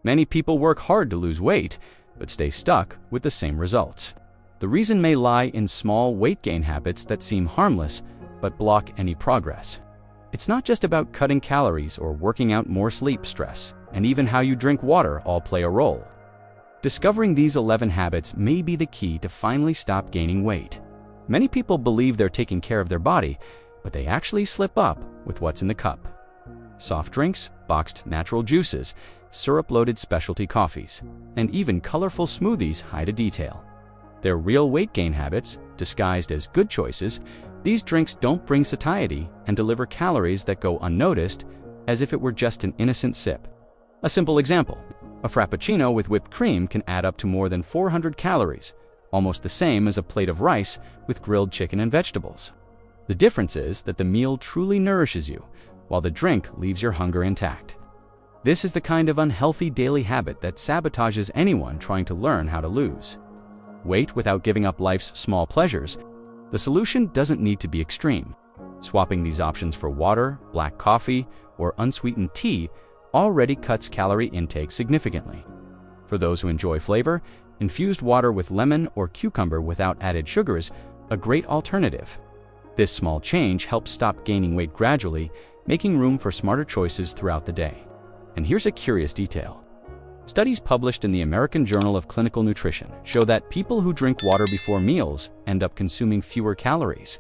Many people work hard to lose weight, but stay stuck with the same results. The reason may lie in small weight gain habits that seem harmless, but block any progress. It's not just about cutting calories or working out more. Sleep, stress, and even how you drink water all play a role. Discovering these 11 habits may be the key to finally stop gaining weight. Many people believe they're taking care of their body, but they actually slip up with what's in the cup. Soft drinks, boxed natural juices, syrup-loaded specialty coffees, and even colorful smoothies hide a detail. They're real weight gain habits, disguised as good choices. These drinks don't bring satiety and deliver calories that go unnoticed, as if it were just an innocent sip. A simple example: a frappuccino with whipped cream can add up to more than 400 calories, almost the same as a plate of rice with grilled chicken and vegetables. The difference is that the meal truly nourishes you, while the drink leaves your hunger intact. This is the kind of unhealthy daily habit that sabotages anyone trying to learn how to lose weight without giving up life's small pleasures. The solution doesn't need to be extreme. Swapping these options for water, black coffee, or unsweetened tea already cuts calorie intake significantly. For those who enjoy flavor, infused water with lemon or cucumber without added sugar is a great alternative. This small change helps stop gaining weight gradually, making room for smarter choices throughout the day. And here's a curious detail. Studies published in the American Journal of Clinical Nutrition show that people who drink water before meals end up consuming fewer calories.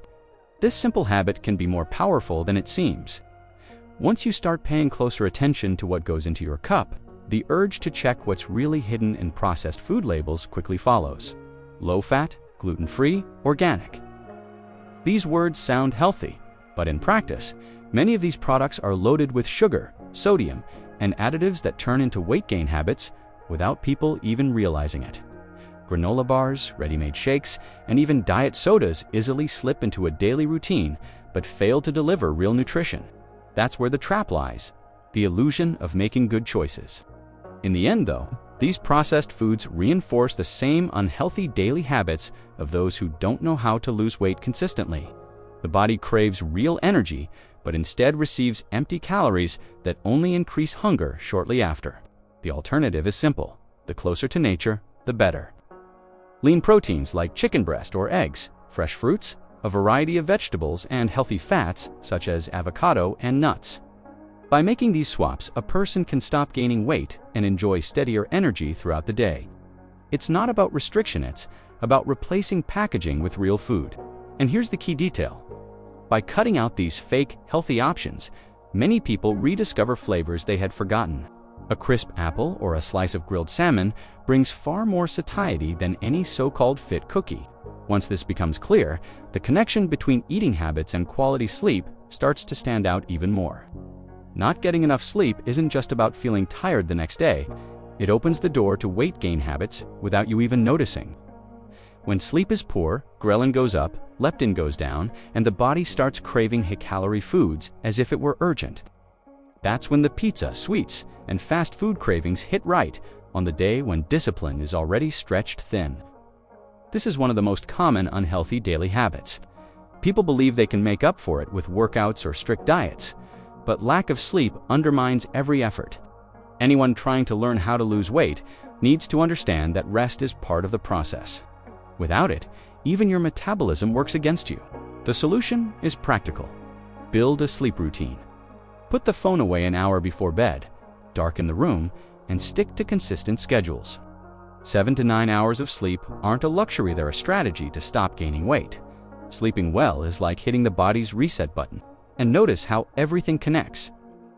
This simple habit can be more powerful than it seems. Once you start paying closer attention to what goes into your cup, the urge to check what's really hidden in processed food labels quickly follows. Low-fat, gluten-free, organic. These words sound healthy, but in practice, many of these products are loaded with sugar, sodium, and additives that turn into weight gain habits without people even realizing it. Granola bars, ready-made shakes, and even diet sodas easily slip into a daily routine but fail to deliver real nutrition. That's where the trap lies, the illusion of making good choices. In the end, though, these processed foods reinforce the same unhealthy daily habits of those who don't know how to lose weight consistently. The body craves real energy, but instead receives empty calories that only increase hunger shortly after. The alternative is simple: the closer to nature, the better. Lean proteins like chicken breast or eggs, fresh fruits, a variety of vegetables, and healthy fats such as avocado and nuts. By making these swaps, a person can stop gaining weight and enjoy steadier energy throughout the day. It's not about restriction, it's about replacing packaging with real food. And here's the key detail. By cutting out these fake, healthy options, many people rediscover flavors they had forgotten. A crisp apple or a slice of grilled salmon brings far more satiety than any so-called fit cookie. Once this becomes clear, the connection between eating habits and quality sleep starts to stand out even more. Not getting enough sleep isn't just about feeling tired the next day. It opens the door to weight gain habits without you even noticing. When sleep is poor, ghrelin goes up, leptin goes down, and the body starts craving high-calorie foods as if it were urgent. That's when the pizza, sweets, and fast food cravings hit right on the day when discipline is already stretched thin. This is one of the most common unhealthy daily habits. People believe they can make up for it with workouts or strict diets, but lack of sleep undermines every effort. Anyone trying to learn how to lose weight needs to understand that rest is part of the process. Without it, even your metabolism works against you. The solution is practical. Build a sleep routine. Put the phone away an hour before bed, darken the room, and stick to consistent schedules. 7 to 9 hours of sleep aren't a luxury, they're a strategy to stop gaining weight. Sleeping well is like hitting the body's reset button. And notice how everything connects.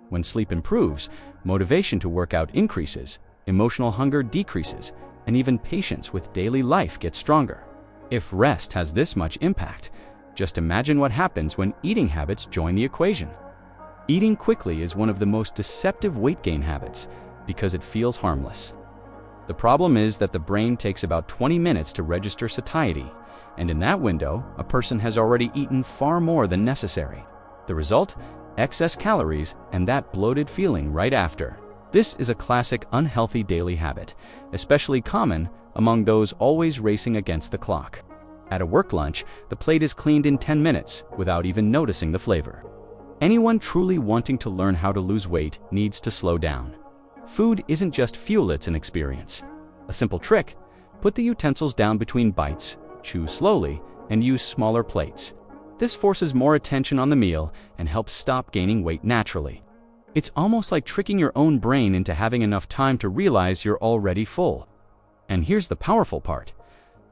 When sleep improves, motivation to work out increases, emotional hunger decreases, and even patience with daily life gets stronger. If rest has this much impact, just imagine what happens when eating habits join the equation. Eating quickly is one of the most deceptive weight gain habits because it feels harmless. The problem is that the brain takes about 20 minutes to register satiety, and in that window, a person has already eaten far more than necessary. The result? Excess calories and that bloated feeling right after. This is a classic unhealthy daily habit, especially common among those always racing against the clock. At a work lunch, the plate is cleaned in 10 minutes without even noticing the flavor. Anyone truly wanting to learn how to lose weight needs to slow down. Food isn't just fuel, it's an experience. A simple trick: put the utensils down between bites, chew slowly, and use smaller plates. This forces more attention on the meal and helps stop gaining weight naturally. It's almost like tricking your own brain into having enough time to realize you're already full. And here's the powerful part.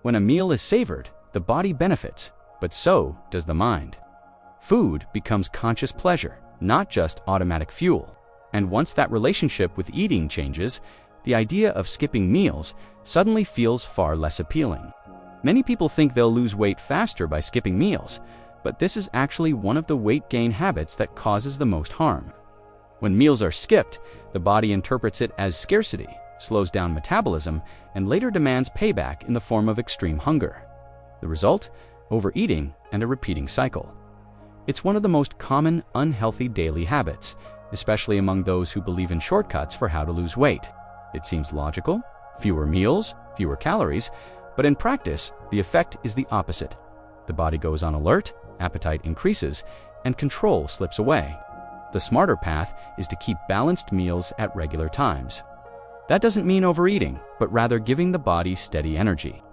When a meal is savored, the body benefits, but so does the mind. Food becomes conscious pleasure, not just automatic fuel. And once that relationship with eating changes, the idea of skipping meals suddenly feels far less appealing. Many people think they'll lose weight faster by skipping meals, but this is actually one of the weight gain habits that causes the most harm. When meals are skipped, the body interprets it as scarcity, slows down metabolism, and later demands payback in the form of extreme hunger. The result? Overeating and a repeating cycle. It's one of the most common unhealthy daily habits, especially among those who believe in shortcuts for how to lose weight. It seems logical: fewer meals, fewer calories, but in practice, the effect is the opposite. The body goes on alert, appetite increases, and control slips away. The smarter path is to keep balanced meals at regular times. That doesn't mean overeating, but rather giving the body steady energy.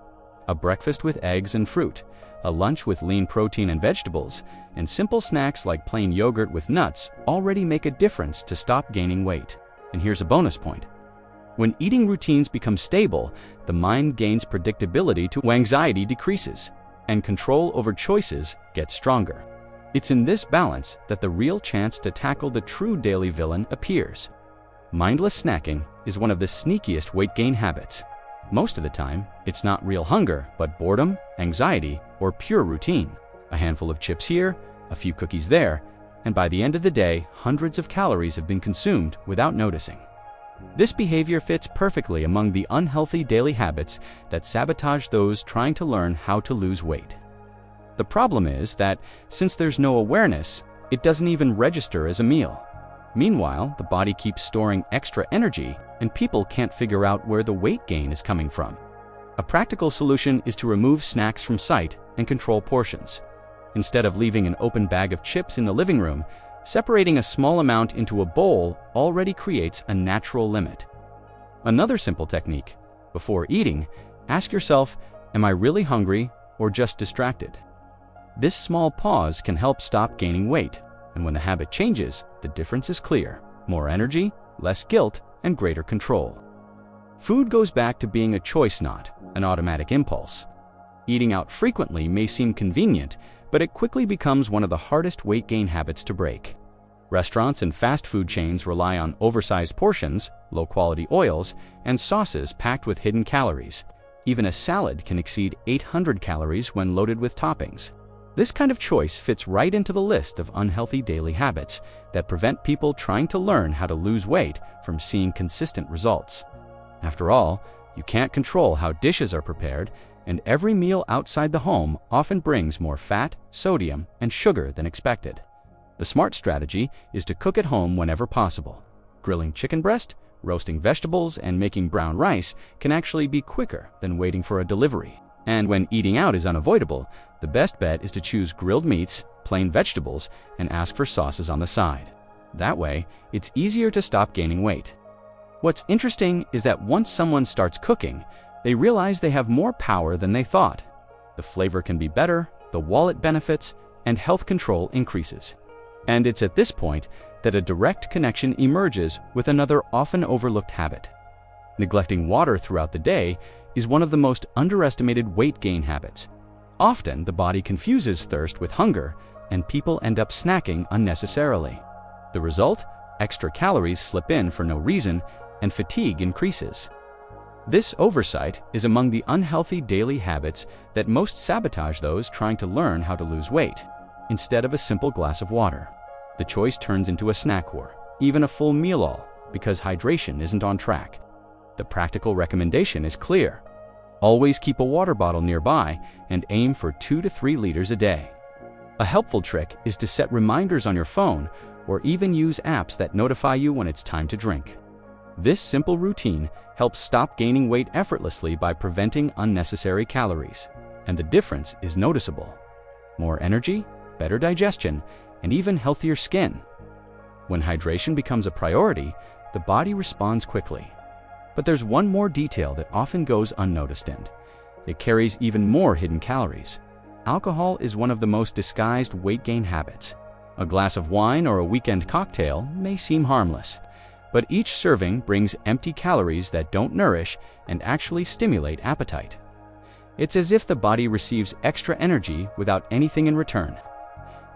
A breakfast with eggs and fruit, a lunch with lean protein and vegetables, and simple snacks like plain yogurt with nuts already make a difference to stop gaining weight. And here's a bonus point. When eating routines become stable, the mind gains predictability to anxiety decreases, and control over choices gets stronger. It's in this balance that the real chance to tackle the true daily villain appears. Mindless snacking is one of the sneakiest weight gain habits. Most of the time, it's not real hunger, but boredom, anxiety, or pure routine. A handful of chips here, a few cookies there, and by the end of the day, hundreds of calories have been consumed without noticing. This behavior fits perfectly among the unhealthy daily habits that sabotage those trying to learn how to lose weight. The problem is that, since there's no awareness, it doesn't even register as a meal. Meanwhile, the body keeps storing extra energy, and people can't figure out where the weight gain is coming from. A practical solution is to remove snacks from sight and control portions. Instead of leaving an open bag of chips in the living room, separating a small amount into a bowl already creates a natural limit. Another simple technique: before eating, ask yourself, am I really hungry or just distracted? This small pause can help stop gaining weight, and when the habit changes, the difference is clear: more energy, less guilt, and greater control. Food goes back to being a choice, not an automatic impulse. Eating out frequently may seem convenient, but it quickly becomes one of the hardest weight gain habits to break. Restaurants and fast food chains rely on oversized portions, low-quality oils, and sauces packed with hidden calories. Even a salad can exceed 800 calories when loaded with toppings. This kind of choice fits right into the list of unhealthy daily habits that prevent people trying to learn how to lose weight from seeing consistent results. After all, you can't control how dishes are prepared, and every meal outside the home often brings more fat, sodium, and sugar than expected. The smart strategy is to cook at home whenever possible. Grilling chicken breast, roasting vegetables, and making brown rice can actually be quicker than waiting for a delivery. And when eating out is unavoidable, the best bet is to choose grilled meats, plain vegetables, and ask for sauces on the side. That way, it's easier to stop gaining weight. What's interesting is that once someone starts cooking, they realize they have more power than they thought. The flavor can be better, the wallet benefits, and health control increases. And it's at this point that a direct connection emerges with another often overlooked habit. Neglecting water throughout the day is one of the most underestimated weight gain habits. Often, the body confuses thirst with hunger, and people end up snacking unnecessarily. The result? Extra calories slip in for no reason, and fatigue increases. This oversight is among the unhealthy daily habits that most sabotage those trying to learn how to lose weight. Instead of a simple glass of water, the choice turns into a snack war, even a full meal, because hydration isn't on track. The practical recommendation is clear. Always keep a water bottle nearby and aim for 2 to 3 liters a day. A helpful trick is to set reminders on your phone or even use apps that notify you when it's time to drink. This simple routine helps stop gaining weight effortlessly by preventing unnecessary calories, and the difference is noticeable. More energy, better digestion, and even healthier skin. When hydration becomes a priority, the body responds quickly. But there's one more detail that often goes unnoticed, and it carries even more hidden calories. Alcohol is one of the most disguised weight gain habits. A glass of wine or a weekend cocktail may seem harmless, but each serving brings empty calories that don't nourish and actually stimulate appetite. It's as if the body receives extra energy without anything in return.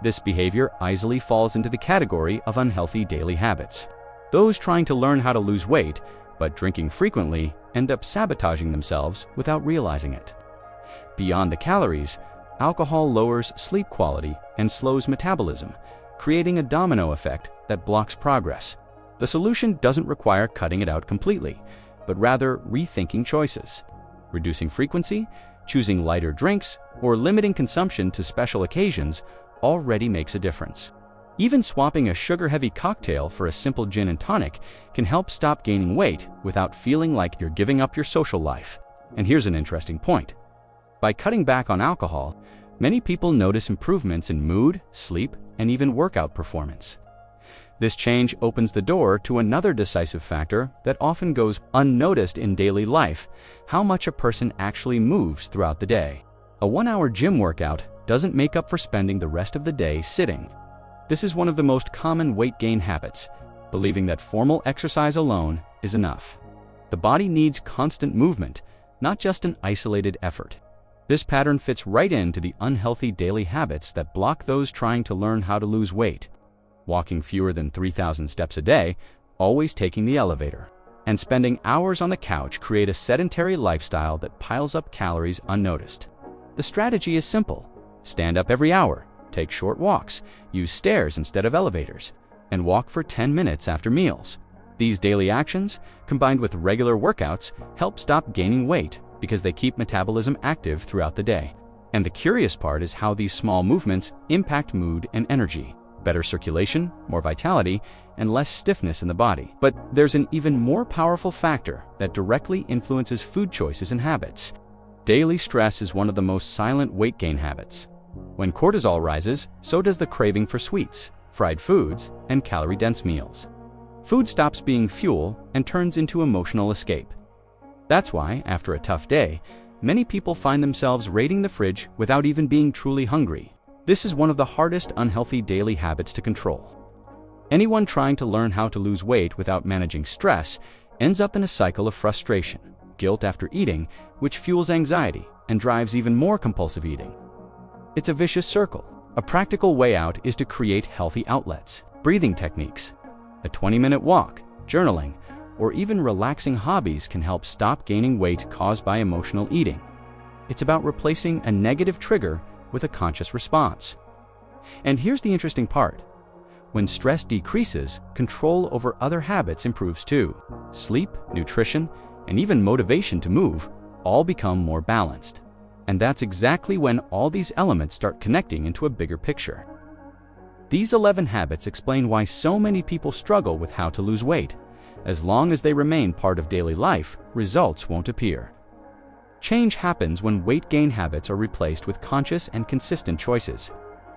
This behavior easily falls into the category of unhealthy daily habits. Those trying to learn how to lose weight but drinking frequently end up sabotaging themselves without realizing it. Beyond the calories, alcohol lowers sleep quality and slows metabolism, creating a domino effect that blocks progress. The solution doesn't require cutting it out completely, but rather rethinking choices. Reducing frequency, choosing lighter drinks, or limiting consumption to special occasions already makes a difference. Even swapping a sugar-heavy cocktail for a simple gin and tonic can help stop gaining weight without feeling like you're giving up your social life. And here's an interesting point. By cutting back on alcohol, many people notice improvements in mood, sleep, and even workout performance. This change opens the door to another decisive factor that often goes unnoticed in daily life: how much a person actually moves throughout the day. A 1-hour gym workout doesn't make up for spending the rest of the day sitting. This is one of the most common weight gain habits, believing that formal exercise alone is enough. The body needs constant movement, not just an isolated effort. This pattern fits right into the unhealthy daily habits that block those trying to learn how to lose weight. Walking fewer than 3,000 steps a day, always taking the elevator, and spending hours on the couch create a sedentary lifestyle that piles up calories unnoticed. The strategy is simple: stand up every hour, take short walks, use stairs instead of elevators, and walk for 10 minutes after meals. These daily actions, combined with regular workouts, help stop gaining weight because they keep metabolism active throughout the day. And the curious part is how these small movements impact mood and energy. Better circulation, more vitality, and less stiffness in the body. But there's an even more powerful factor that directly influences food choices and habits. Daily stress is one of the most silent weight gain habits. When cortisol rises, so does the craving for sweets, fried foods, and calorie-dense meals. Food stops being fuel and turns into emotional escape. That's why, after a tough day, many people find themselves raiding the fridge without even being truly hungry. This is one of the hardest unhealthy daily habits to control. Anyone trying to learn how to lose weight without managing stress ends up in a cycle of frustration, guilt after eating, which fuels anxiety and drives even more compulsive eating. It's a vicious circle. A practical way out is to create healthy outlets. Breathing techniques, a 20-minute walk, journaling, or even relaxing hobbies can help stop gaining weight caused by emotional eating. It's about replacing a negative trigger with a conscious response. And here's the interesting part. When stress decreases, control over other habits improves too. Sleep, nutrition, and even motivation to move all become more balanced. And that's exactly when all these elements start connecting into a bigger picture. These 11 habits explain why so many people struggle with how to lose weight. As long as they remain part of daily life, results won't appear. Change happens when weight gain habits are replaced with conscious and consistent choices.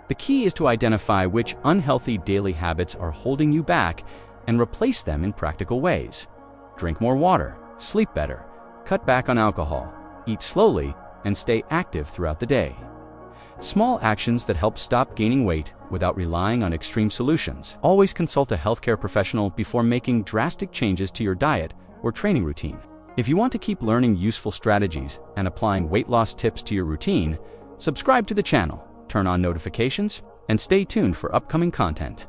The key is to identify which unhealthy daily habits are holding you back and replace them in practical ways. Drink more water, sleep better, cut back on alcohol, eat slowly, and stay active throughout the day. Small actions that help stop gaining weight without relying on extreme solutions. Always consult a healthcare professional before making drastic changes to your diet or training routine. If you want to keep learning useful strategies and applying weight loss tips to your routine, subscribe to the channel, turn on notifications, and stay tuned for upcoming content.